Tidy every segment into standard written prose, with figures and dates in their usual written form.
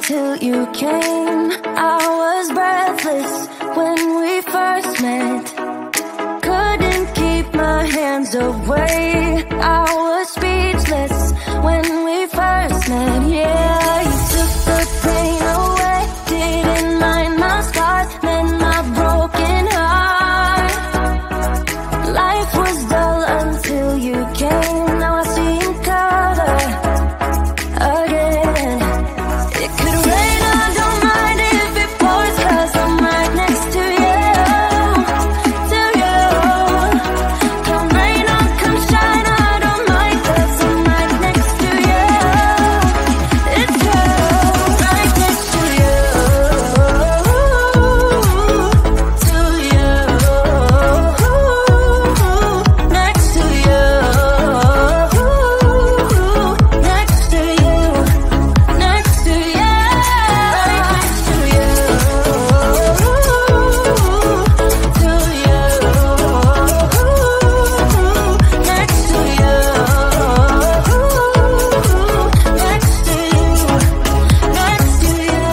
until you came. I was breathless when we first met. Couldn't keep my hands away. I was speechless when we first met. Yeah, you took the pain away. Didn't mind my scars, mend my broken heart. Life was dull until you came. Now I see in color again. It could rain, I don't mind if it pours, 'cause I'm right next to you, to you. Come rain or come shine, I don't mind, 'cause I'm right next to you. It's you, right next to you, to you, next to you, next to you, next to you, right next to you, to you, next to you, next to you, next to you.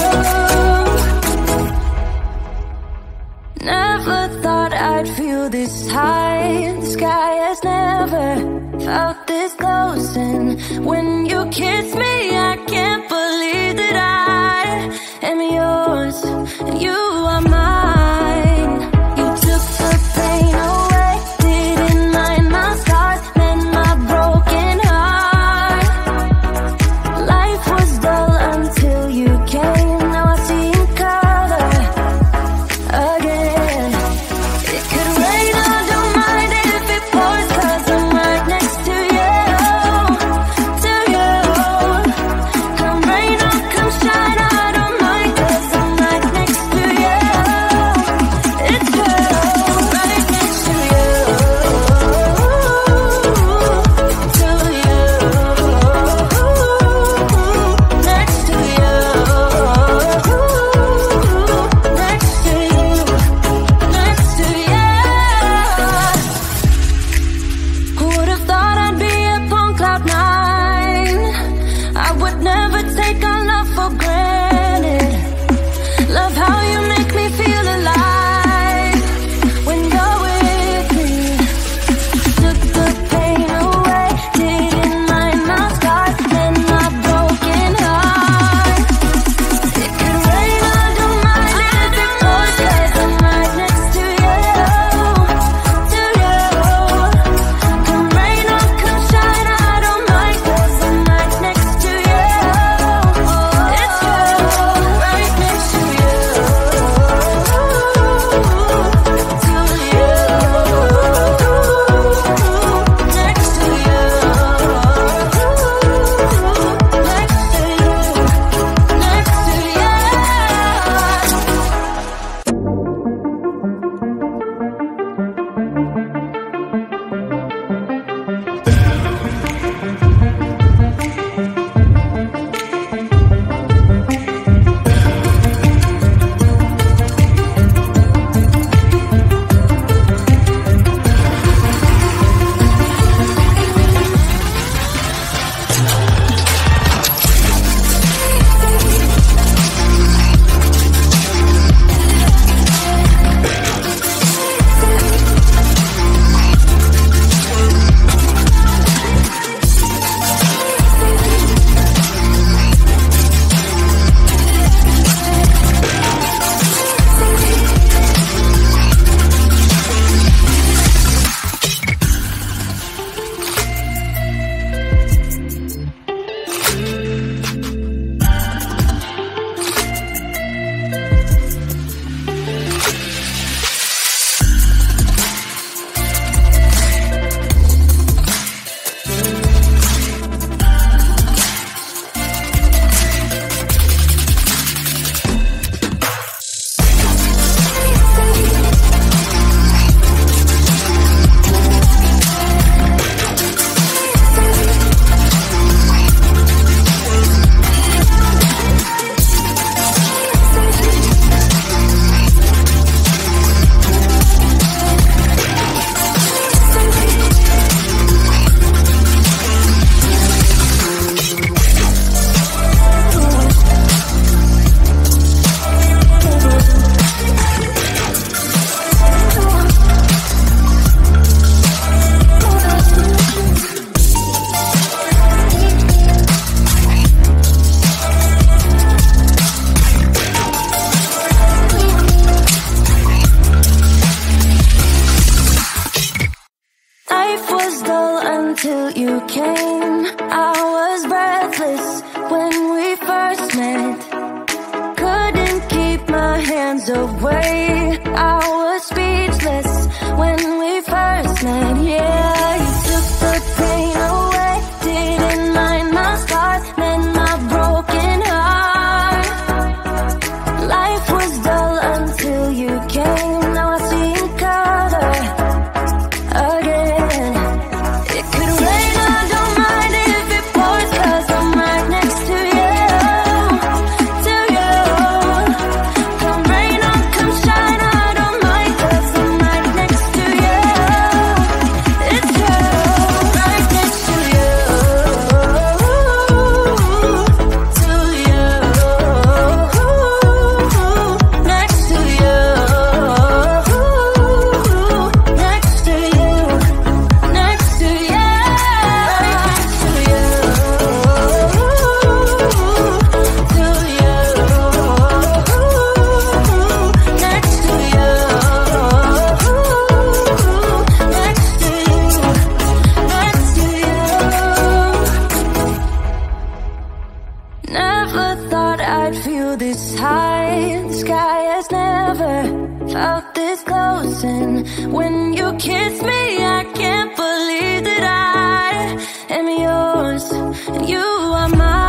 Never thought I'd feel this high. The sky has never felt this close, and when you kiss me, I can't believe that I am yours and you are mine. You took the pain away, didn't mind my scars, mend my broken heart. Life was dull until you came. Now I see in color again. It could rain, I don't mind if it pours, 'cause I'm right next to you, to you. Come rain or come shine, I don't mind, 'cause I'm right next to you, my hands away. I was speechless when we first met. Yeah, you took the pain away. Didn't mind my scars, mend my broken heart. Life was dull until you came. Now I see in color again. It could rain, I don't mind if it pours, 'cause I'm right next to you, to you. Come rain or come shine, I don't mind, 'cause I'm right next to you. It's true, right next to you, to you, next to you, next to you, next to you, right next to you, to you, next to you, next to you, next to you. Never thought I'd feel this high. The sky has never felt this close, and when you kiss me, I can't believe that I am yours and you are mine.